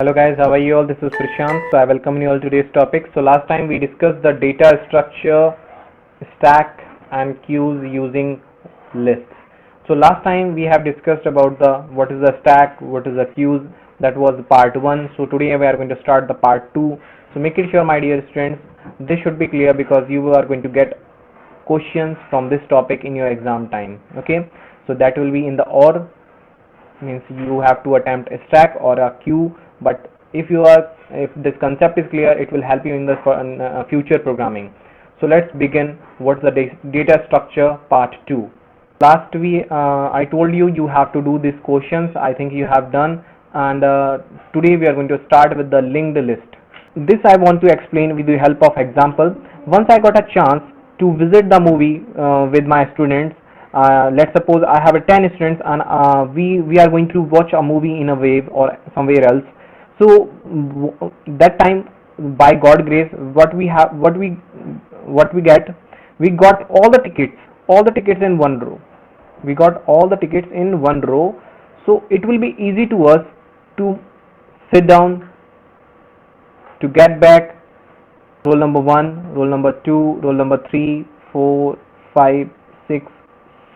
Hello guys, how are you all? This is Prashant. So I welcome you all to today's topic. So last time we discussed the data structure, stack and queues using lists. So last time we have discussed about the what is the stack, what is the queues. That was part 1. So today we are going to start the part 2. So make it sure, my dear students, this should be clear because you are going to get questions from this topic in your exam time. Okay, so that will be in the or, means you have to attempt a stack or a queue. But if this concept is clear, it will help you in the future programming. So let's begin. What's the data structure part 2? Last we I told you have to do these questions. I think you have done. And today we are going to start with the linked list. This I want to explain with the help of example. Once I got a chance to visit the movie with my students. Let's suppose I have a 10 students, and we are going to watch a movie in a wave or somewhere else. So that time, by God grace, what we get, we got all the tickets in one row. We got all the tickets in one row. So it will be easy to us to sit down, to get back roll number 1, roll number 2, roll number 3, 4, 5, 6,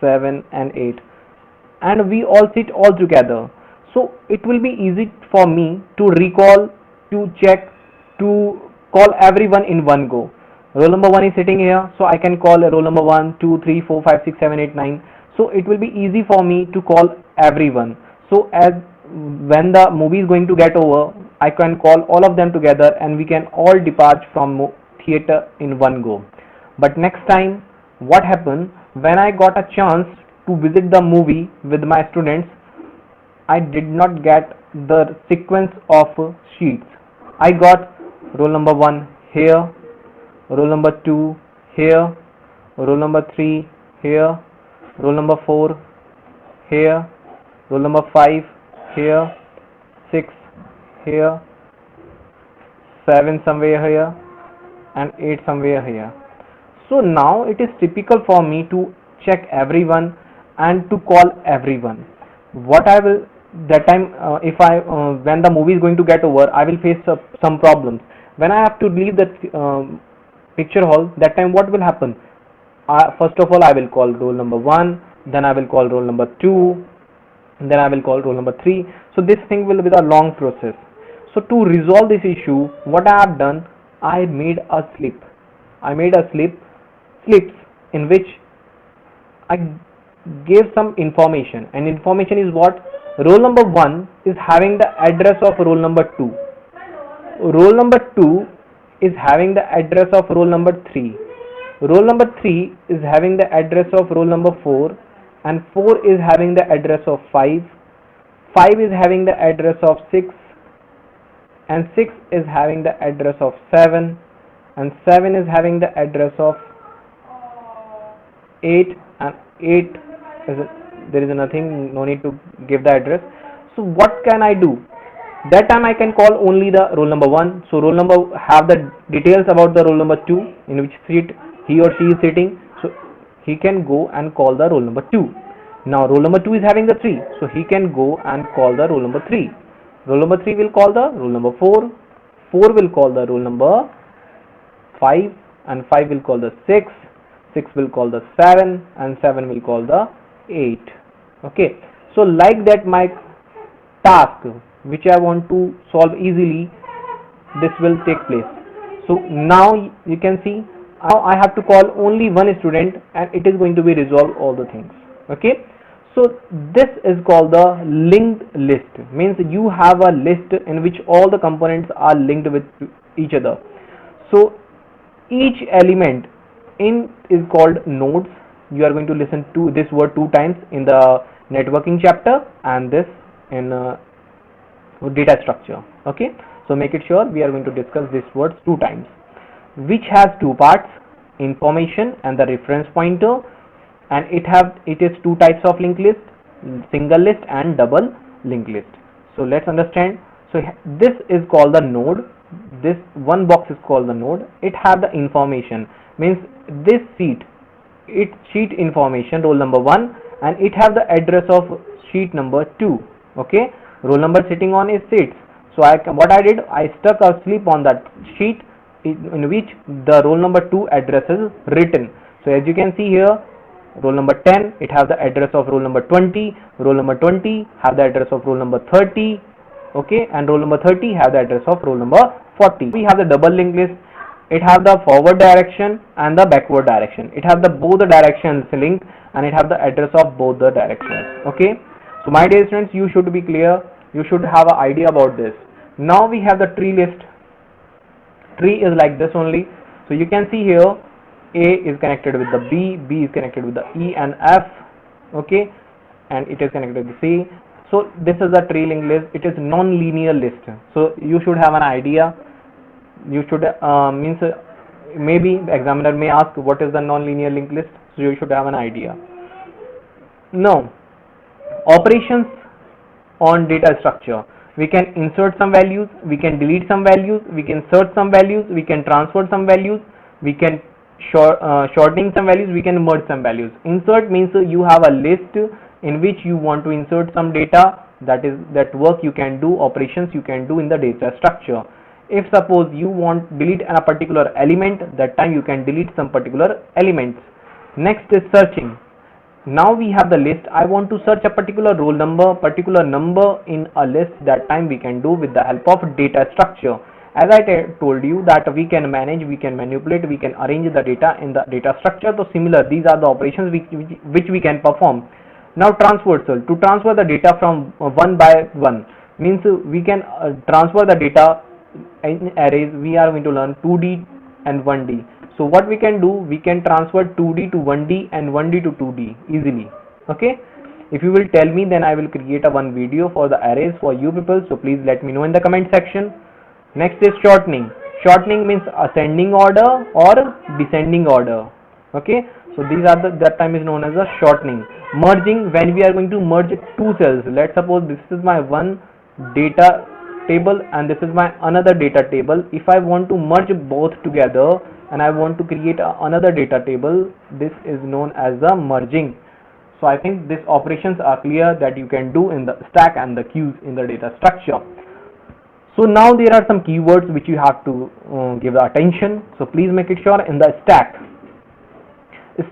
7 and 8, and we all sit all together. So it will be easy for me to recall, to check, to call everyone in one go. Roll number 1 is sitting here, so I can call roll number 1, 2, 3, 4, 5, 6, 7, 8, 9. So it will be easy for me to call everyone. So as when the movie is going to get over, I can call all of them together and we can all depart from theater in one go. But next time, what happened, when I got a chance to visit the movie with my students, I did not get the sequence of sheets. I got roll number 1 here, roll number 2 here, roll number 3 here, roll number 4 here, roll number 5 here, 6 here, 7 somewhere here, and 8 somewhere here. So now it is typical for me to check everyone and to call everyone. What I will that time, if I when the movie is going to get over, I will face some problems. When I have to leave the picture hall, that time what will happen? First of all, I will call roll number 1, then I will call roll number 2, then I will call roll number 3. So this thing will be a long process. So to resolve this issue, what I have done, I made a slip. I made a slips in which I gave some information, and information is what? Roll number 1 is having the address of roll number 2. Roll number 2 is having the address of roll number 3. Roll number 3 is having the address of roll number 4, and 4 is having the address of 5. 5 is having the address of 6, and 6 is having the address of 7, and 7 is having the address of 8, and 8 is there is nothing, no need to give the address. So what can I do? That time I can call only the roll number 1. So roll number have the details about the roll number 2, in which seat he or she is sitting. So he can go and call the roll number 2. Now roll number 2 is having the 3, so he can go and call the roll number 3. Roll number 3 will call the roll number 4. 4 will call the roll number 5, and 5 will call the 6. 6 will call the 7, and 7 will call the 8. Okay, so like that, my task which I want to solve easily, this will take place. So now you can see, now I have to call only one student and it is going to be resolved all the things. Okay, so this is called the linked list. Means you have a list in which all the components are linked with each other. So each element in is called nodes. You are going to listen to this word 2 times in the networking chapter and this in data structure. Okay, so make it sure we are going to discuss this words 2 times, which has 2 parts: information and the reference pointer. And it is 2 types of linked list: single list and double linked list. So let's understand. So this is called the node. This one box is called the node. It have the information, means this sheet information roll number 1, and it have the address of sheet number 2. Okay, roll number sitting on is seats, So what I did, I stuck a slip on that sheet in which the roll number 2 address is written. So as you can see here, roll number 10, it has the address of roll number 20, roll number 20 have the address of roll number 30, okay, and roll number 30 have the address of roll number 40. We have the double linked list. It have the forward direction and the backward direction. It have the both the directions linked, and it have the address of both the directions. Okay, so my dear students, you should be clear, you should have an idea about this. Now we have the tree list. Tree is like this only. So you can see here, A is connected with the B is connected with the E and F, okay, and it is connected with the C. So this is a tree linked list. It is non-linear list. So you should have an idea. You should maybe the examiner may ask what is the non-linear linked list. So you should have an idea. Now, operations on data structure. We can insert some values, we can delete some values, we can search some values, we can transfer some values, we can shortening some values, we can merge some values. Insert means you have a list in which you want to insert some data, that work you can do, operations you can do in the data structure. If suppose you want delete a particular element, that time you can delete some particular elements. Next is searching. Now we have the list. I want to search a particular roll number, in a list. That time we can do with the help of data structure. As I told you that we can manage, we can manipulate, we can arrange the data in the data structure. So similar, these are the operations which we can perform. Now transversal. To transfer the data from one by one means we can transfer the data in arrays. We are going to learn 2D and 1D. So what we can do, we can transfer 2D to 1D and 1D to 2D easily. Okay, if you will tell me, then I will create a one video for the arrays for you people. So please let me know in the comment section. Next is shortening. Shortening means ascending order or descending order. Okay, so these are that time is known as a shortening. Merging, when we are going to merge two cells. Let's suppose this is my one data table and this is my another data table. If I want to merge both together and I want to create another data table, this is known as the merging. So I think these operations are clear that you can do in the stack and the queues in the data structure. So now there are some keywords which you have to give the attention. So please make it sure in the stack.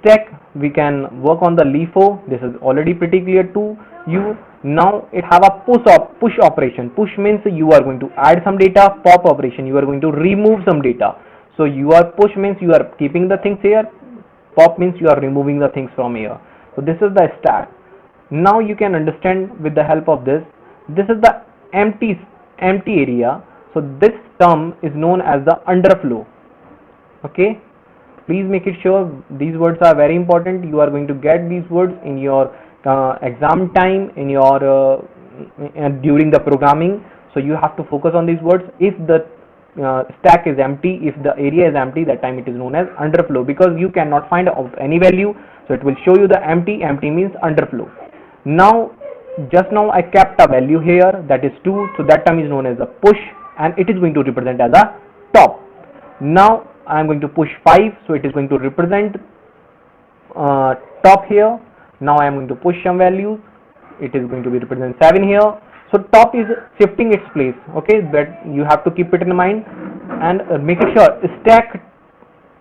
Stack, we can work on the LIFO. This is already pretty clear to you. Now it have a push operation. Push means you are going to add some data. Pop operation, you are going to remove some data. So your push means you are keeping the things here. Pop means you are removing the things from here. So this is the stack. Now you can understand with the help of this. This is the empty area. So this term is known as the underflow. Okay. Please make it sure these words are very important. You are going to get these words in your exam time, in your during the programming. So you have to focus on these words. If the stack is empty, if the area is empty, that time it is known as underflow, because you cannot find of any value, so it will show you the empty means underflow. Now just now I kept a value here, that is 2, so that term is known as a push and it is going to represent as a top. Now I am going to push 5, so it is going to represent top here. Now I am going to push some values, it is going to be represent 7 here. So top is shifting its place, okay, that you have to keep it in mind, and make it sure stack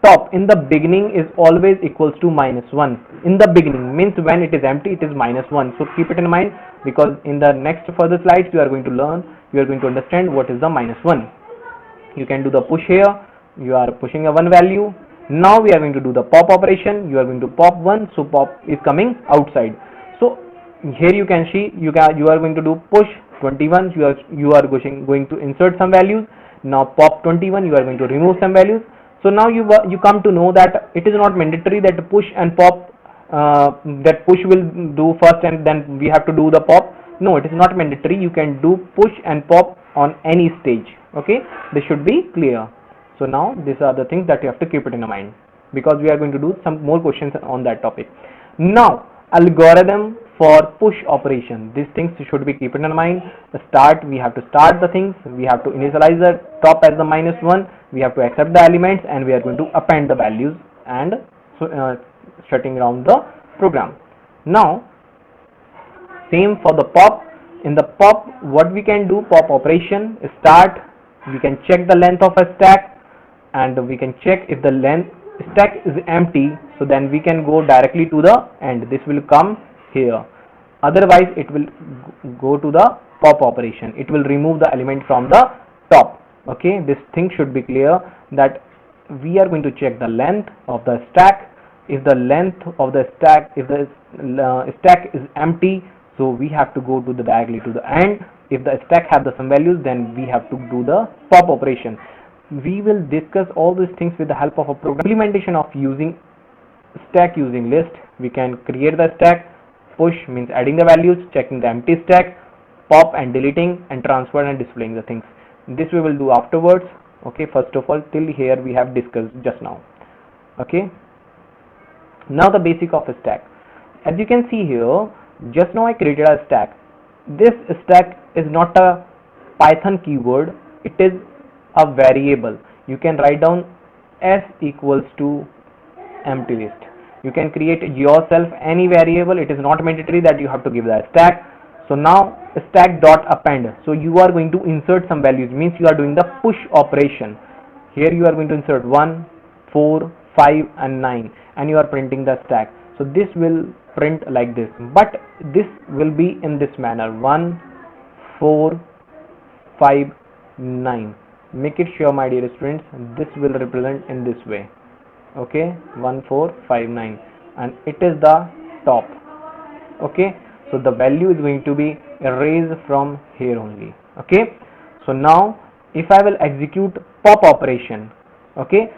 top in the beginning is always equals to -1. In the beginning means when it is empty it is -1. So keep it in mind, because in the next further slides you are going to learn, you are going to understand what is the -1. You can do the push here, you are pushing a one value. Now we are going to do the pop operation, you are going to pop 1, so pop is coming outside. So here you can see you are going to do push 21, you are going to insert some values. Now pop 21, you are going to remove some values. So now you come to know that it is not mandatory that push and pop, that push will do first and then we have to do the pop. No, it is not mandatory. You can do push and pop on any stage. Okay, this should be clear. So now these are the things that you have to keep it in mind, because we are going to do some more questions on that topic. Now algorithm for push operation, these things should be kept in mind. The start, we have to start the things, we have to initialize the top as the -1, we have to accept the elements, and we are going to append the values and shutting down the program. Now same for the pop. In the pop, what we can do, pop operation, start, we can check the length of a stack, and we can check if the length stack is empty, so then we can go directly to the end. This will come here, otherwise it will go to the pop operation. It will remove the element from the top. Okay, this thing should be clear, that we are going to check the length of the stack. If the length of the stack, if the stack is empty, so we have to go to the directly to the end. If the stack have the some values, then we have to do the pop operation. We will discuss all these things with the help of a program. Implementation of using stack using list. We can create the stack. Push means adding the values, checking the empty stack, pop and deleting, and transfer and displaying the things. This we will do afterwards. Okay, first of all, till here we have discussed just now. Okay, now the basic of a stack. As you can see here, just now I created a stack. This stack is not a Python keyword, it is a variable. You can write down s equals to empty list. You can create yourself any variable. It is not mandatory that you have to give that stack. So now stack dot append. So you are going to insert some values, means you are doing the push operation. Here you are going to insert 1, 4, 5 and 9, and you are printing the stack. So this will print like this, but this will be in this manner: 1, 4, 5, 9. Make it sure, my dear students, this will represent in this way. Okay, 1, 4, 5, 9, and it is the top. Okay, so the value is going to be erased from here only. Okay, so now if I will execute pop operation, okay,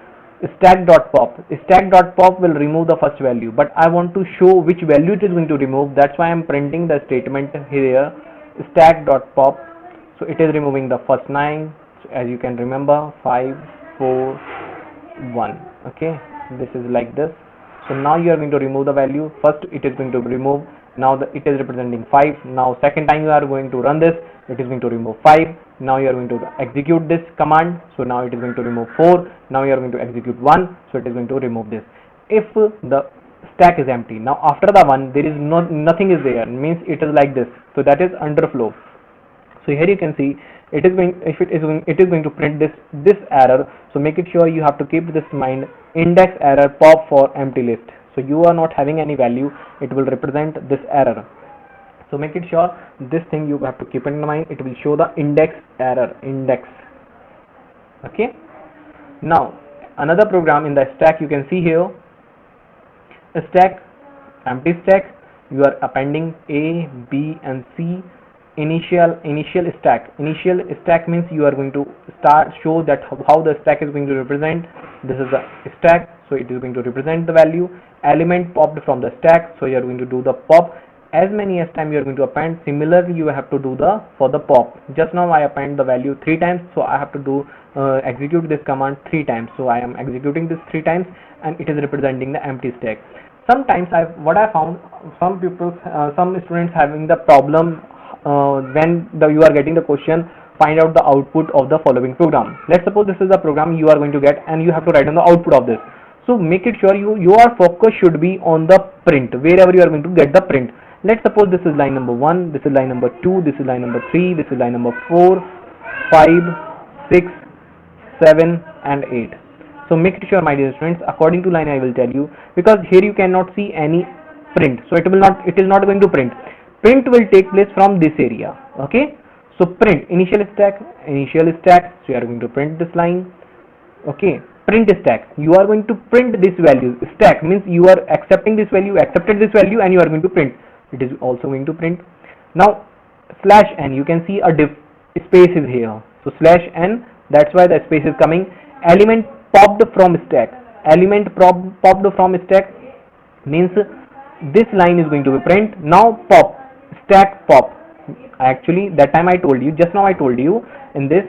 stack.pop will remove the first value, but I want to show which value it is going to remove. That's why I am printing the statement here, stack.pop. So it is removing the first 9. So as you can remember, 5, 4, 1. Okay, this is like this. So now you are going to remove the value. First it is going to remove. Now it is representing 5. Now second time you are going to run this, it is going to remove 5. Now you are going to execute this command. So now it is going to remove 4. Now you are going to execute 1. So it is going to remove this. If the stack is empty, now after the 1 there is nothing is there, means it is like this. So that is underflow. So here you can see it is going, if it is going to print this error. So make it sure you have to keep this in mind, index error pop for empty list. So you are not having any value, it will represent this error. So make it sure this thing you have to keep in mind. It will show the index error, index. Okay, now another program in the stack, you can see here a stack, empty stack. You are appending A, B and C. Initial stack means you are going to show that how the stack is going to represent. This is the stack, so it is going to represent the value. Element popped from the stack, so you are going to do the pop as many as time you are going to append. Similarly you have to do the for the pop. Just now I append the value 3 times, so I have to do execute this command 3 times. So I am executing this 3 times and it is representing the empty stack. Sometimes what I found, some students having the problem when you are getting the question, find out the output of the following program. Let's suppose this is the program you are going to get and you have to write down the output of this. So make it sure your focus should be on the print, wherever you are going to get the print. Let's suppose this is line number 1, this is line number 2, this is line number 3, this is line number 4, 5, 6, 7 and 8. So make it sure, my dear students, according to line I will tell you, because here you cannot see any print, so it is not going to print. Print will take place from this area. Okay, so print initial stack, so you are going to print this line. Okay, print stack, you are going to print this value. Stack means you are accepting this value, accepted this value, and you are going to print. It is also going to print. Now slash n, you can see a space is here, so slash n, that's why the space is coming. Element popped from stack, popped from stack means this line is going to be print. Now pop, stack pop. Actually that time I told you, just now I told you, in this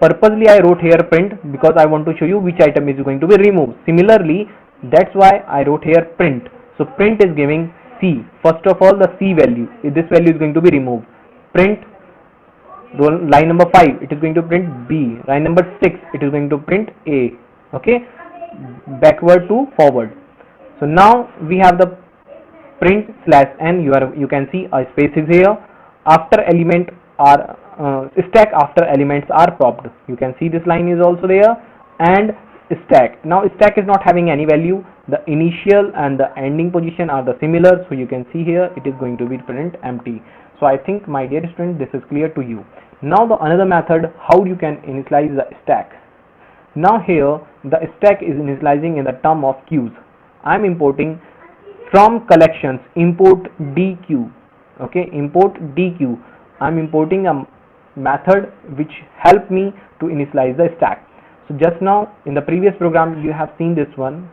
purposely I wrote here print because I want to show you which item is going to be removed. Similarly, that's why I wrote here print. So print is giving C. First of all, the C value, this value is going to be removed. Print line number 5, it is going to print B. Line number 6, it is going to print A. Okay, backward to forward. So now we have the print slash n. You can see a space is here. after element are stack after elements are popped. You can see this line is also there. And stack, now stack is not having any value, the initial and the ending position are the similar, so you can see here it is going to be print empty. So I think, my dear student, this is clear to you. Now the another method how you can initialize the stack. Now here the stack is initializing in the term of queues. I am importing from collections, import dq. Okay, import dq. I am importing a method which help me to initialize the stack. So just now in the previous program you have seen this one.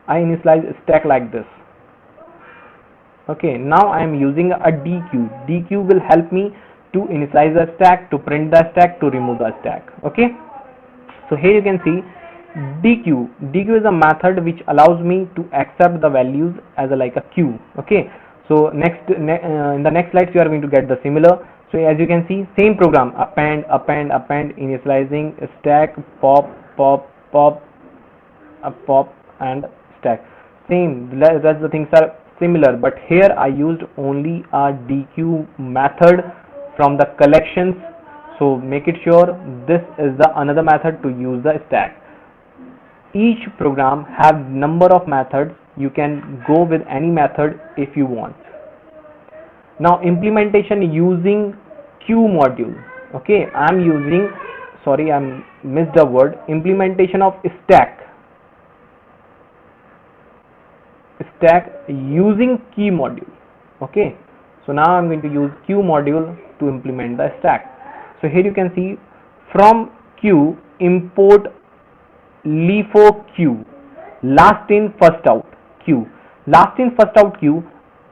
I initialize stack like this. Okay, now I am using a dq. dq will help me to initialize the stack, to print the stack, to remove the stack. Okay, so here you can see dq. dq is a method which allows me to accept the values as a like a queue. Okay, so in the next slides you are going to get the similar. So as you can see, same program, append, initializing stack, pop, pop, pop and stack. Same, rest the things are similar, but here I used only a dq method from the collections. So make it sure this is the another method to use the stack. Each program have number of methods. You can go with any method if you want. Now implementation using queue module. Okay, I'm using, sorry, I missed a word, implementation of stack using queue module. Okay, so now I'm going to use queue module to implement the stack. So here you can see, from queue import LIFO queue, last in first out queue. Last in first out queue,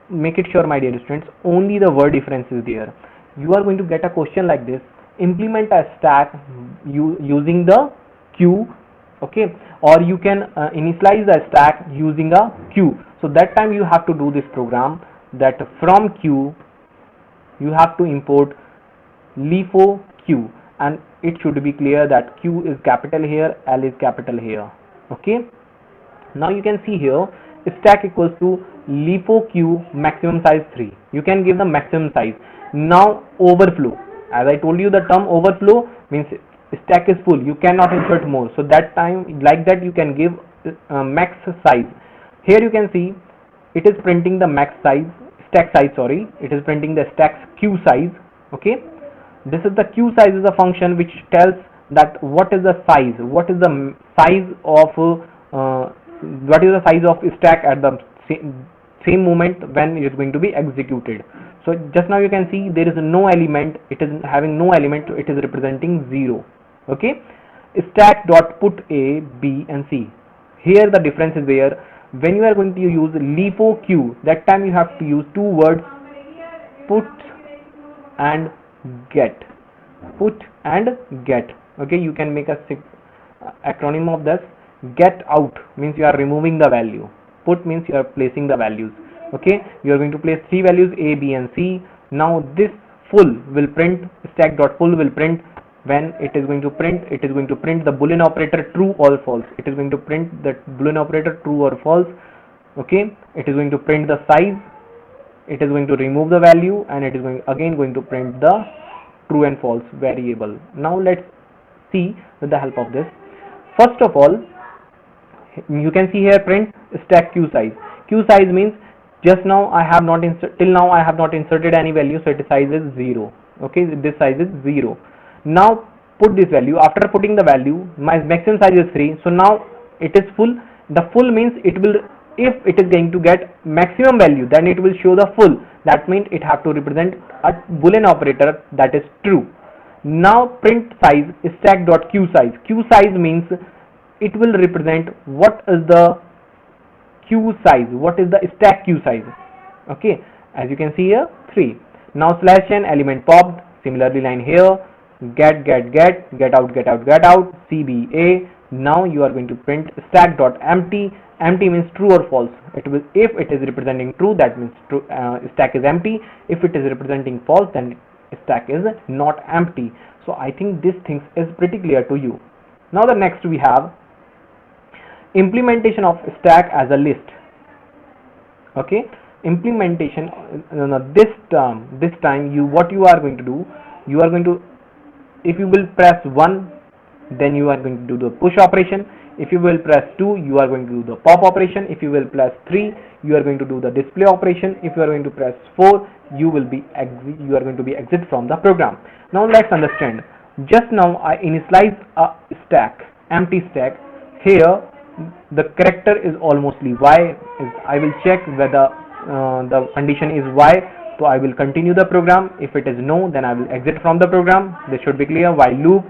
make it sure, my dear students, only the word difference is there. You are going to get a question like this: implement a stack using the queue. Okay, or you can initialize the stack using a queue. So that time you have to do this program, that from queue you have to import LIFO queue, and it should be clear that Q is capital here, L is capital here. Okay, now you can see here stack equals to LIFO queue maximum size 3. You can give the maximum size. Now overflow, as I told you, the term overflow means stack is full, you cannot insert more, so that time like that you can give max size. Here you can see it is printing the max size, stack size, sorry, it is printing the stack's queue size. Okay, this is the queue size is a function which tells that what is the size, what is the size of stack at the same moment when it is going to be executed. So just now you can see there is no element, it is having no element, so it is representing 0. Okay, stack dot put a, b and c. Here the difference is there. When you are going to use LIFO queue, that time you have to use two words, put and get. Put and get. Okay, you can make a acronym of this. Get out means you are removing the value. Put means you are placing the values. Okay, you are going to place 3 values, a, b and c. Now this full will print, stack dot full will print. When it is going to print, it is going to print the boolean operator true or false. It is going to print that boolean operator true or false. Okay, it is going to print the size, it is going to remove the value, and it is going to print the true and false variable. Now let's see with the help of this. First of all, you can see here print stack queue size. Queue size means just now I have not till now I have not inserted any value, so its size is 0. Okay, this size is 0. Now put this value. After putting the value, my maximum size is 3, so now it is full. The full means it will, if it is going to get maximum value, then it will show the full. That means it have to represent a boolean operator that is true. Now print size stack dot queue size. Queue size means it will represent what is the queue size, what is the stack queue size. Okay, as you can see here 3. Now slash n element popped. Similarly line here, get out, cba. Now you are going to print stack dot empty. Empty means true or false. It will, if it is representing true, that means true, stack is empty. If it is representing false, then stack is not empty. So I think this thing is pretty clear to you. Now the next we have implementation of stack as a list. Okay, implementation, this time you, what you are going to do, you are going to, if you will press 1, then you are going to do the push operation. If you will press 2, you are going to do the pop operation. If you will press 3, you are going to do the display operation. If you are going to press 4, you will be you are going to be exit from the program. Now let's understand. Just now I initialize a stack, empty stack. Here the character is almostly y. I will check whether the condition is y, so I will continue the program. If it is no, then I will exit from the program. This should be clear. While loop,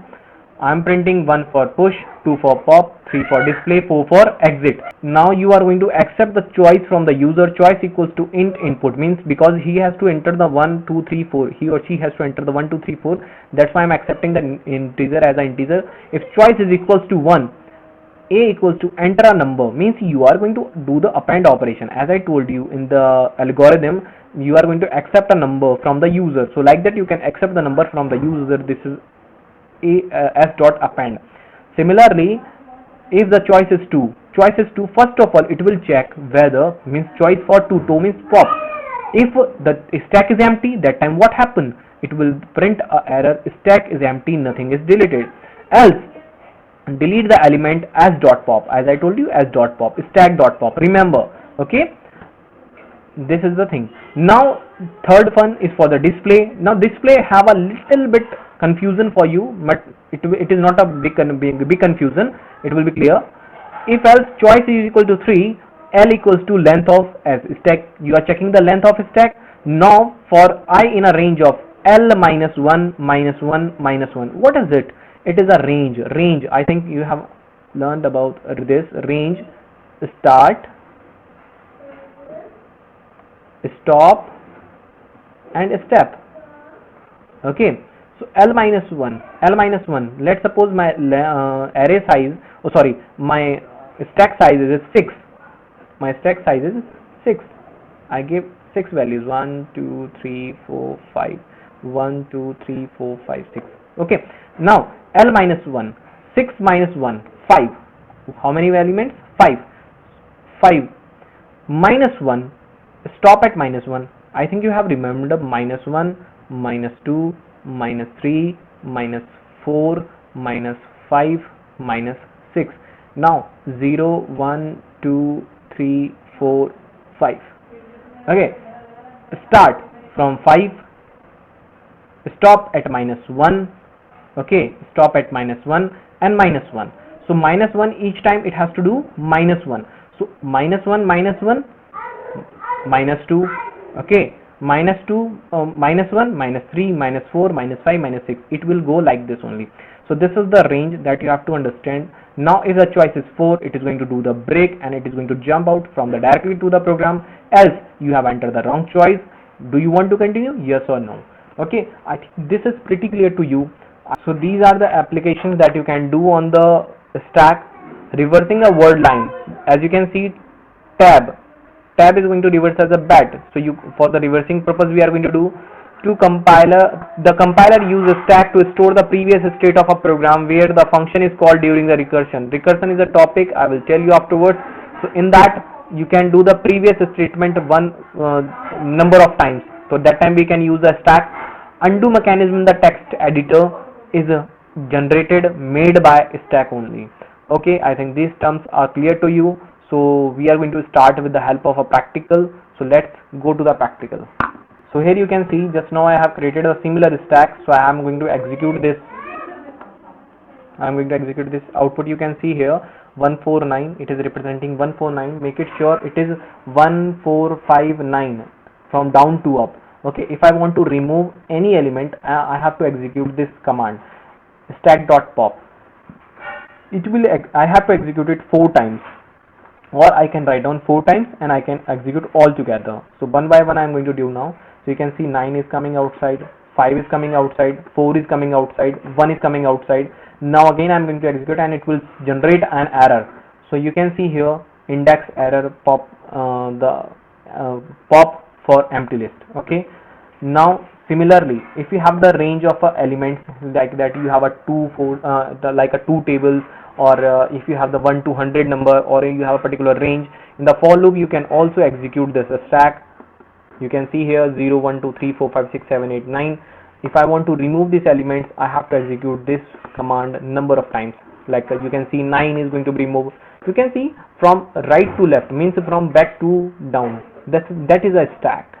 I am printing 1 for push, 2 for pop, 3 for display, 4 for exit. Now you are going to accept the choice from the user. Choice equals to int input, means because he has to enter the 1, 2, 3, 4, he or she has to enter the 1, 2, 3, 4. That's why I am accepting the integer as an integer. If choice is equals to 1, a equals to enter a number, means you are going to do the append operation. As I told you in the algorithm, you are going to accept a number from the user. So like that you can accept the number from the user. This is s dot append. Similarly, if the choice is 2, first of all it will check whether, means choice for 2, means pop. If the stack is empty, that time what happen? It will print a error, stack is empty, nothing is deleted. Else delete the element as dot pop. As I told you, as dot pop, stack dot pop, remember. Okay, this is the thing. Now third one is for the display. Now display have a little bit confusion for you, but it is not a big confusion, it will be clear. If else choice is equal to 3, L equals to length of as stack, you are checking the length of stack. Now for I in a range of L minus 1 minus 1 minus 1, what is it? It is a range. I think you have learned about this range: start, stop and step. Okay, so L minus 1, let's suppose my array size, my stack size is 6. I give 6 values: 1 2 3 4 5, 1 2 3 4 5 6. Okay, now L minus 1, 6 minus 1, 5. How many elements? 5 minus 1, stop at minus 1. I think you have remembered minus 1, minus 2, minus 3, minus 4, minus 5, minus 6. Now 0 1 2 3 4 5. Okay, start from 5, stop at minus 1. Okay, stop at minus 1 and minus 1. So minus 1, each time it has to do minus 1. So minus 1 minus 1, minus 2. Okay, minus 2, minus 1, minus 3, minus 4, minus 5, minus 6. It will go like this only. So this is the range that you have to understand. Now if the choice is 4, it is going to do the break and it is going to jump out from the directly to the program. Else you have entered the wrong choice. Do you want to continue? Yes or no? Okay, I think this is pretty clear to you. So these are the applications that you can do on the stack. Reversing a word line, as you can see, tab is going to reverse as a bat. So you, for the reversing purpose, we are going to do the compiler uses stack to store the previous state of a program where the function is called during the recursion. Recursion is a topic I will tell you afterwards. So in that you can do the previous statement one number of times. So that time we can use the stack. Undo mechanism in the text editor is generated, made by stack only. Okay, I think these terms are clear to you. So we are going to start with the help of a practical. So let's go to the practical. So here you can see, just now I have created a similar stack. So I am going to execute this. Output you can see here 149. It is representing 149. Make it sure it is 1459 from down to up. Okay, if I want to remove any element, I have to execute this command, stack.pop. I have to execute it 4 times, or I can write down 4 times and I can execute all together. So one by one I am going to do now. So you can see 9 is coming outside, 5 is coming outside, 4 is coming outside, 1 is coming outside. Now again I am going to execute and it will generate an error. So you can see here index error pop, pop for empty list. Okay, now similarly if you have the range of elements like that, you have a 2 4 like a 2 tables, or if you have the 1 to 100 number, or you have a particular range, in the for loop you can also execute this stack You can see here 0, 1, 2, 3, 4, 5, 6, 7, 8, 9. If I want to remove these elements, I have to execute this command number of times. Like you can see 9 is going to be removed. You can see from right to left, means from back to down. That is a stack.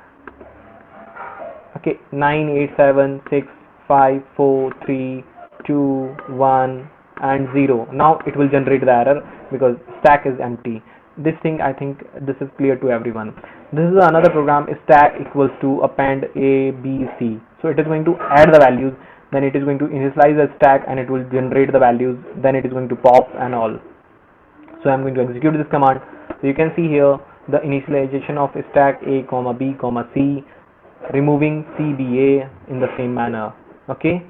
Okay, 9, 8, 7, 6, 5, 4, 3, 2, 1 and 0. Now it will generate the error because stack is empty. This thing, I think this is clear to everyone. This is another program, stack equals to append a, b, c. So it is going to add the values, then it is going to initialize the stack and it will generate the values, then it is going to pop and all. So I'm going to execute this command. So you can see here the initialization of stack a comma b comma c, removing cba in the same manner. Okay,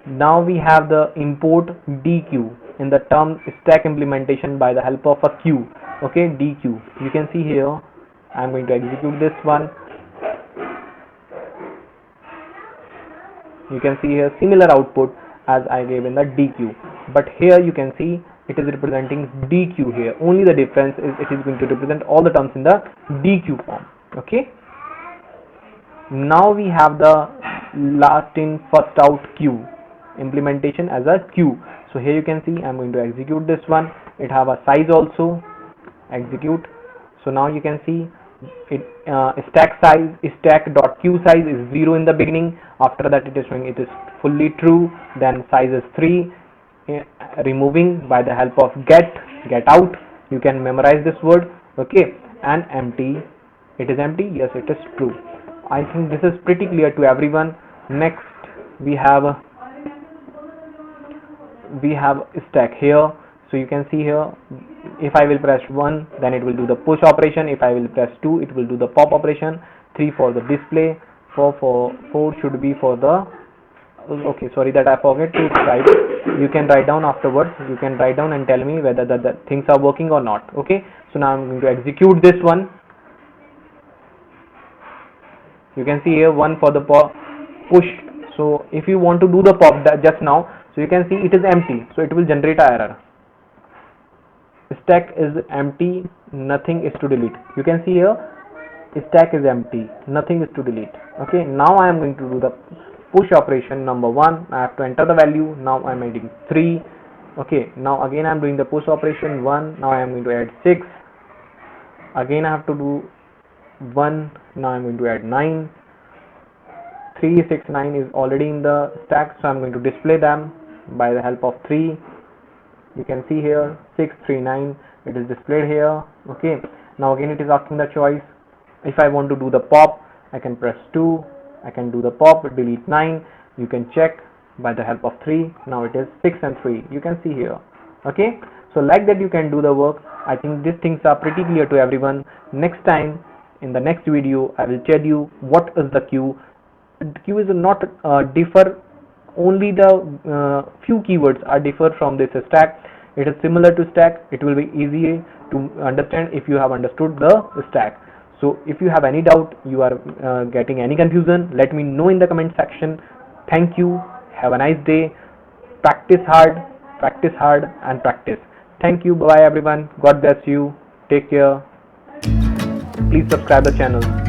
now we have the import dq in the term stack implementation by the help of a queue. Okay, dq, you can see here I'm going to execute this one. You can see here similar output as I gave in the dq, but here you can see it is representing dq here. Only the difference is it is going to represent all the terms in the dq form. Okay, now we have the last in first out queue implementation as a queue. So here you can see I'm going to execute this one. It have a size also. Execute. So now you can see it stack size, stack.queue size is 0 in the beginning. After that it is showing it is fully true. Then size is 3. Removing by the help of get out. You can memorize this word. Okay, and empty. It is empty. Yes, it is true. I think this is pretty clear to everyone. Next we have stack here. So you can see here, if I will press 1, then it will do the push operation. If I will press 2, it will do the pop operation. 3 for the display. 4 should be for the, okay, sorry that I forget to write. You can write down afterwards. You can write down and tell me whether the things are working or not. Okay, so now I'm going to execute this one. You can see here 1 for the push. So if you want to do the pop just now, so you can see it is empty, so it will generate an error. Stack is empty, nothing is to delete. You can see here stack is empty, nothing is to delete. Okay, now I am going to do the push operation number 1. I have to enter the value. Now I am adding 3. Okay, now again I am doing the push operation 1. Now I am going to add 6. Again I have to do 1. Now I am going to add 9. 3, 6, 9 is already in the stack, so I am going to display them by the help of 3. You can see here 6, 3, 9, it is displayed here. Okay, now again it is asking the choice. If I want to do the pop, I can press 2. I can do the pop, delete 9. You can check by the help of 3. Now it is 6 and 3. You can see here. Okay, so like that you can do the work. I think these things are pretty clear to everyone. Next time in the next video I will tell you what is the queue. The queue is not differ, only the few keywords are differ from this stack. It is similar to stack. It will be easy to understand if you have understood the stack. So if you have any doubt, you are getting any confusion, let me know in the comment section. Thank you. Have a nice day. Practice hard and practice. Thank you. Bye everyone. God bless you. Take care. Please subscribe the channel.